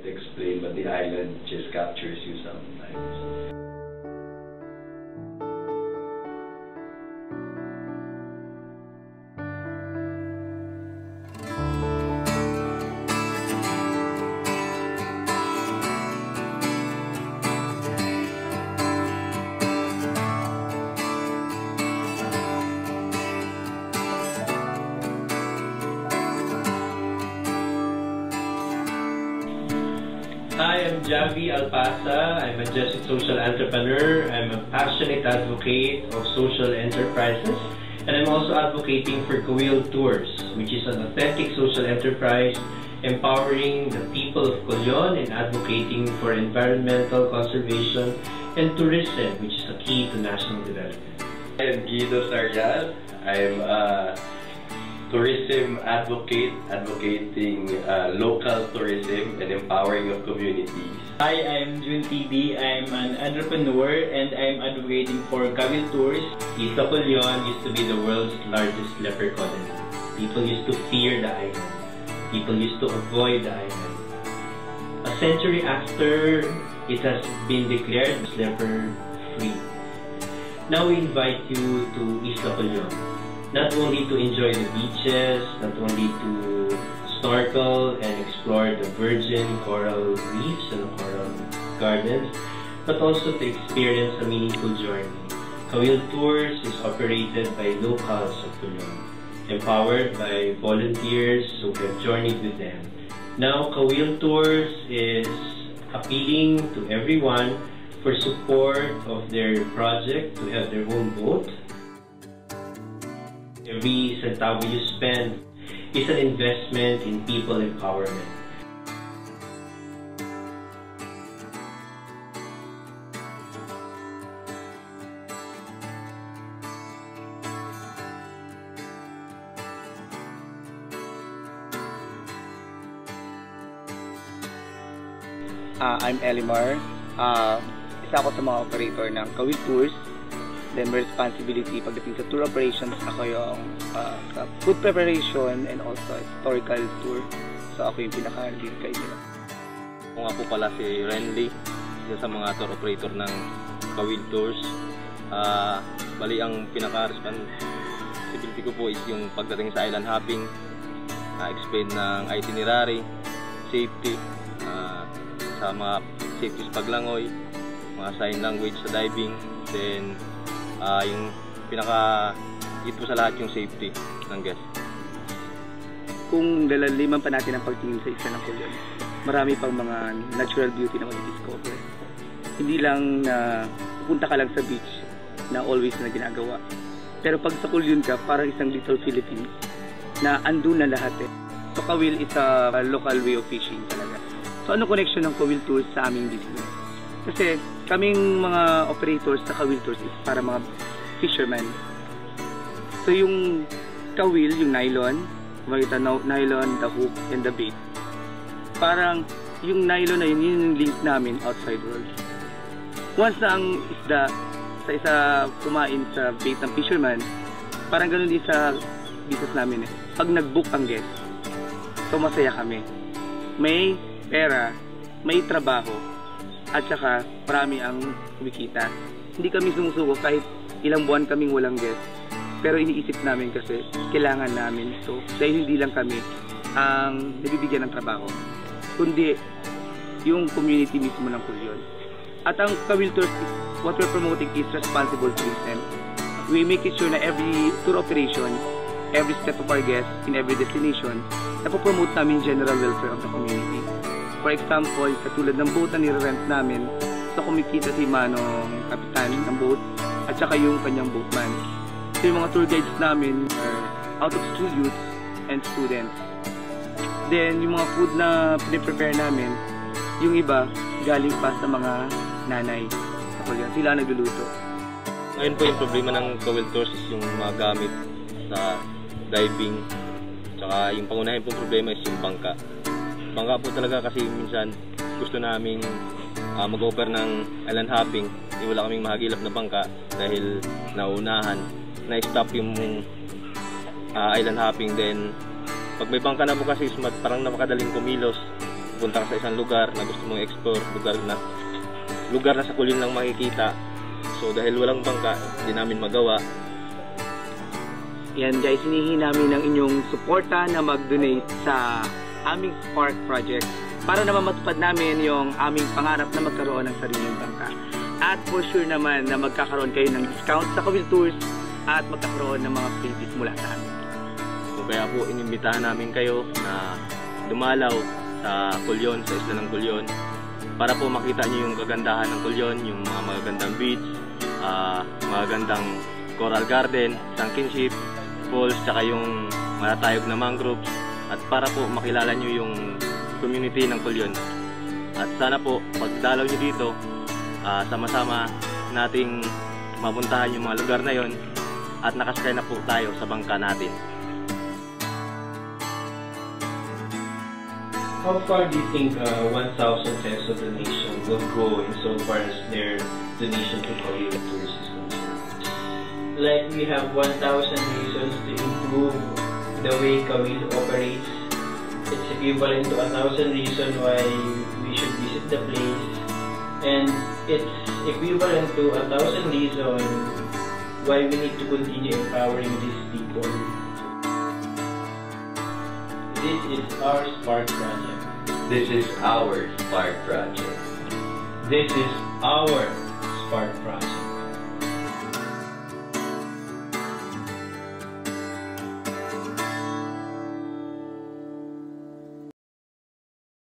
explain, but the island just captures you sometimes. Hi, I'm Javi Alpasa. I'm a Jesuit social entrepreneur. I'm a passionate advocate of social enterprises. And I'm also advocating for Kawil Tours, which is an authentic social enterprise empowering the people of Colon and advocating for environmental conservation and tourism, which is a key to national development. I'm Guido Sarjal. I'm a tourism advocate, advocating local tourism and empowering of communities. Hi, I'm Jun TD. I'm an entrepreneur and I'm advocating for Kawil Tours. Isla Colon used to be the world's largest leper colony. People used to fear the island. People used to avoid the island. A century after, it has been declared leper-free. Now we invite you to Isla Colon. Not only to enjoy the beaches, not only to snorkel and explore the virgin coral reefs and coral gardens, but also to experience a meaningful journey. Kawil Tours is operated by locals of Colon, empowered by volunteers who have journeyed with them. Now, Kawil Tours is appealing to everyone for support of their project to have their own boat. Every centavo you spend is an investment in people empowerment. I'm Elimar. Isa ako sa mga operator ng Kawil Tours. Then my responsibility pagdating sa tour operations, ako yung sa food preparation and also historical tour. So ako yung pinaka-lead guide nila. Ako nga po pala si Renly, isa sa mga tour operator ng Kawil Tours. Bali ang pinaka-responsibility ko po is yung pagdating sa island hopping, explain ng itinerary, safety, sa mga safety sa paglangoy, mga sign language sa diving, then yung pinaka-hit po sa lahat yung safety ng guest. Kung lalaliman pa natin ang pagtingin sa isa ng Colon, marami pang mga natural beauty na mag-discover. Hindi lang na pupunta ka lang sa beach na always na ginagawa. Pero pag sa Colon ka, parang isang little Philippines na andun na lahat eh. So Kawil is a local way of fishing talaga. So ano connection ng Kawil Tours sa aming business? Kasi kaming mga operators sa Kawil Tours is para mga fishermen. So yung kawil, yung nylon, makita nylon, the hook, and the bait. Parang yung nylon na yun yung link namin outside world. Once na ang isda sa isa kumain sa bait ng fisherman, parang ganun din sa business namin eh. Pag nag-book ang guest, so masaya kami. May pera, may trabaho, at saka marami ang kumikita. Hindi kami sumusuko kahit ilang buwan kaming walang guest. Pero iniisip namin kasi kailangan namin ito. Dahil hindi lang kami ang nabibigyan ng trabaho, kundi yung community mismo ng Colon. At ang Kawil Tours, what we're promoting is responsible tourism. We make it sure na every tour operation, every step of our guests in every destination, napopromote namin general welfare of the community. For example, katulad ng boat na nire-rent namin, so kumikita si Manong kapitan ng boat at saka yung kanyang boatman. So yung mga tour guides namin are out of school youths and students. Then yung mga food na piniprepare namin, yung iba galing pa sa mga nanay sa Colon. Sila nagluluto. Ngayon po yung problema ng Kawil Tours is yung mga gamit sa diving. Tsaka yung pangunahin pong problema is yung bangka. Bangka po talaga kasi minsan gusto naming mag-offer ng island hopping. Wala kaming mahagilap na bangka dahil naunahan. Na-stop yung island hopping. Then pag may bangka na po kasi parang napakadaling kumilos. pupunta ka sa isang lugar na gusto mong explore, lugar na sa Kulyon lang makikita. So dahil walang bangka, hindi namin magawa. Yan guys, hinihingi namin ng inyong suporta na mag-donate sa aming Spark Project para naman matupad namin yung aming pangarap na magkaroon ng sariling bangka. At for sure naman na magkakaroon kayo ng discount sa Kawil Tours at magkakaroon ng mga freebies mula sa amin. So kaya po inimbitahan namin kayo na dumalaw sa Kulyon, sa isla ng Kulyon, para po makita nyo yung kagandahan ng Kulyon, yung mga magagandang beach, magagandang coral garden, sunken ship, falls, tsaka yung matatayog na mangroves, at para po makilala nyo yung community ng Kulyon. At sana po pagdalaw nyo dito, sama-sama nating mapuntahan yung mga lugar na yon at nakasakay na po tayo sa bangka natin. How far do you think 1,000 peso donation will go insofar as their donation to Kawil Tours is concerned? Like we have 1,000 reasons to improve the way Kawil operates. It's equivalent to 1,000 reasons why we should visit the place, and it's equivalent to 1,000 reasons why we need to continue empowering these people. This is our Spark Project. This is our Spark Project. This is our Spark Project.